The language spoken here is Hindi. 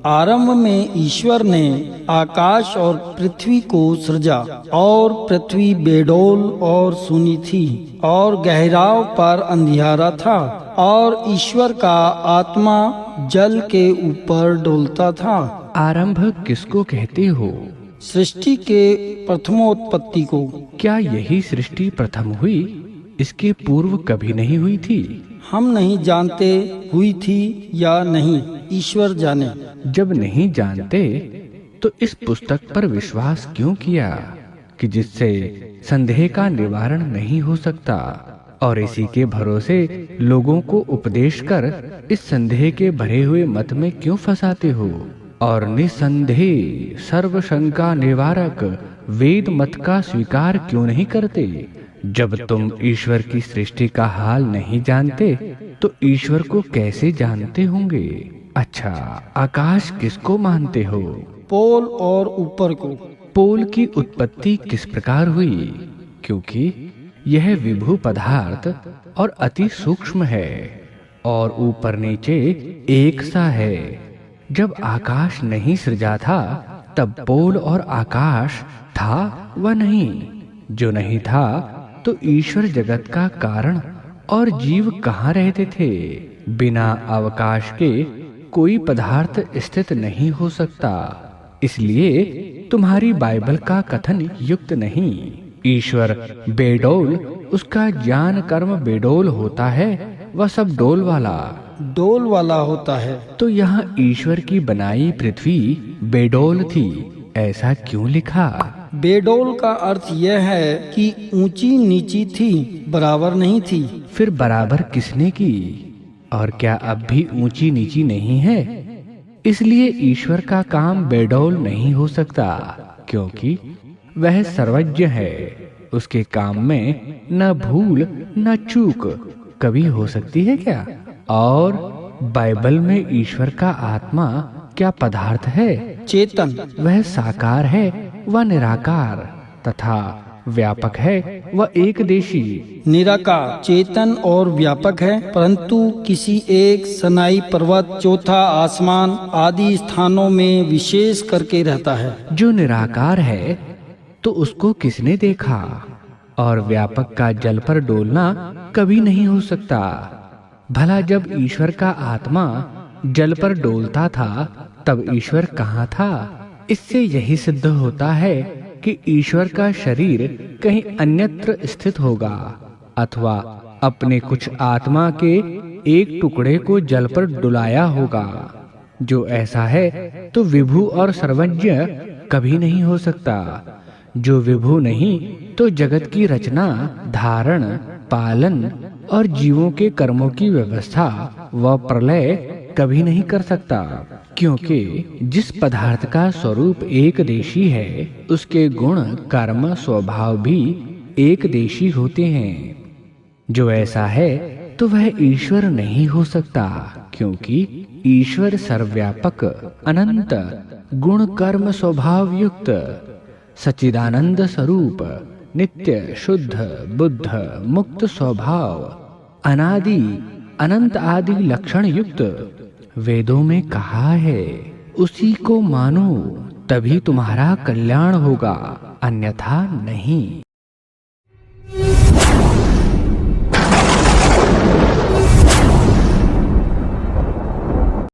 आरंभ में ईश्वर ने आकाश और पृथ्वी को सृजा, और पृथ्वी बेडौल और सूनी थी, और गहराव पर अंधियारा था, और ईश्वर का आत्मा जल के ऊपर डोलता था। आरंभ किसको कहते हो? सृष्टि के प्रथमोत्पत्ति को। क्या यही सृष्टि प्रथम हुई? इसके पूर्व कभी नहीं हुई थी? हम नहीं जानते हुई थी या नहीं, ईश्वर जाने। जब नहीं जानते तो इस पुस्तक पर विश्वास क्यों किया कि जिससे संदेह का निवारण नहीं हो सकता, और इसी के भरोसे लोगों को उपदेश कर इस संदेह के भरे हुए मत में क्यों फंसाते हो? और निसंदेह सर्व शंका निवारक वेद मत का स्वीकार क्यों नहीं करते? जब तुम ईश्वर की सृष्टि का हाल नहीं जानते तो ईश्वर को कैसे जानते होंगे? अच्छा, आकाश किसको मानते हो? पोल और ऊपर को। पोल की उत्पत्ति किस प्रकार हुई? क्योंकि यह विभु पदार्थ और अति सूक्ष्म है और ऊपर नीचे एक सा है। जब आकाश नहीं सृजा था तब पोल और आकाश था व नहीं? जो नहीं था तो ईश्वर जगत का कारण और जीव कहाँ रहते थे? बिना अवकाश के कोई पदार्थ स्थित नहीं हो सकता। इसलिए तुम्हारी बाइबल का कथन युक्त नहीं। ईश्वर बेडौल, उसका ज्ञान कर्म बेडौल होता है, वह सब डोल वाला होता है। तो यहाँ ईश्वर की बनाई पृथ्वी बेडौल थी, ऐसा क्यों लिखा? बेडौल का अर्थ यह है कि ऊंची नीची थी, बराबर नहीं थी। फिर बराबर किसने की? और क्या अब भी ऊंची नीची नहीं है? इसलिए ईश्वर का काम बेडौल नहीं हो सकता, क्योंकि वह सर्वज्ञ है। उसके काम में न भूल न चूक कभी हो सकती है क्या? और बाइबल में ईश्वर का आत्मा क्या पदार्थ है? चेतन। वह साकार है व निराकार तथा व्यापक है व एकदेशी। निराकार, चेतन और व्यापक है, परंतु किसी एक सनाई पर्वत, चौथा आसमान आदि स्थानों में विशेष करके रहता है। जो निराकार है तो उसको किसने देखा? और व्यापक का जल पर डोलना कभी नहीं हो सकता। भला जब ईश्वर का आत्मा जल पर डोलता था तब ईश्वर कहाँ था? इससे यही सिद्ध होता है कि ईश्वर का शरीर कहीं अन्यत्र स्थित होगा, अथवा अपने कुछ आत्मा के एक टुकड़े को जल पर डुलाया होगा। जो ऐसा है तो विभु और सर्वज्ञ कभी नहीं हो सकता। जो विभु नहीं तो जगत की रचना, धारण, पालन और जीवों के कर्मों की व्यवस्था व प्रलय कभी नहीं कर सकता, क्योंकि जिस पदार्थ का स्वरूप एक देशी है उसके गुण, कर्म, स्वभाव भी एक देशी होते हैं। जो ऐसा है तो वह ईश्वर नहीं हो सकता, क्योंकि ईश्वर सर्वव्यापक, अनंत, गुण, कर्म, स्वभाव युक्त, सच्चिदानंद स्वरूप, नित्य, शुद्ध, बुद्ध, मुक्त स्वभाव, अनादि, अनंत आदि लक्षण युक्त वेदों में कहा है। उसी को मानो, तभी तुम्हारा कल्याण होगा, अन्यथा नहीं।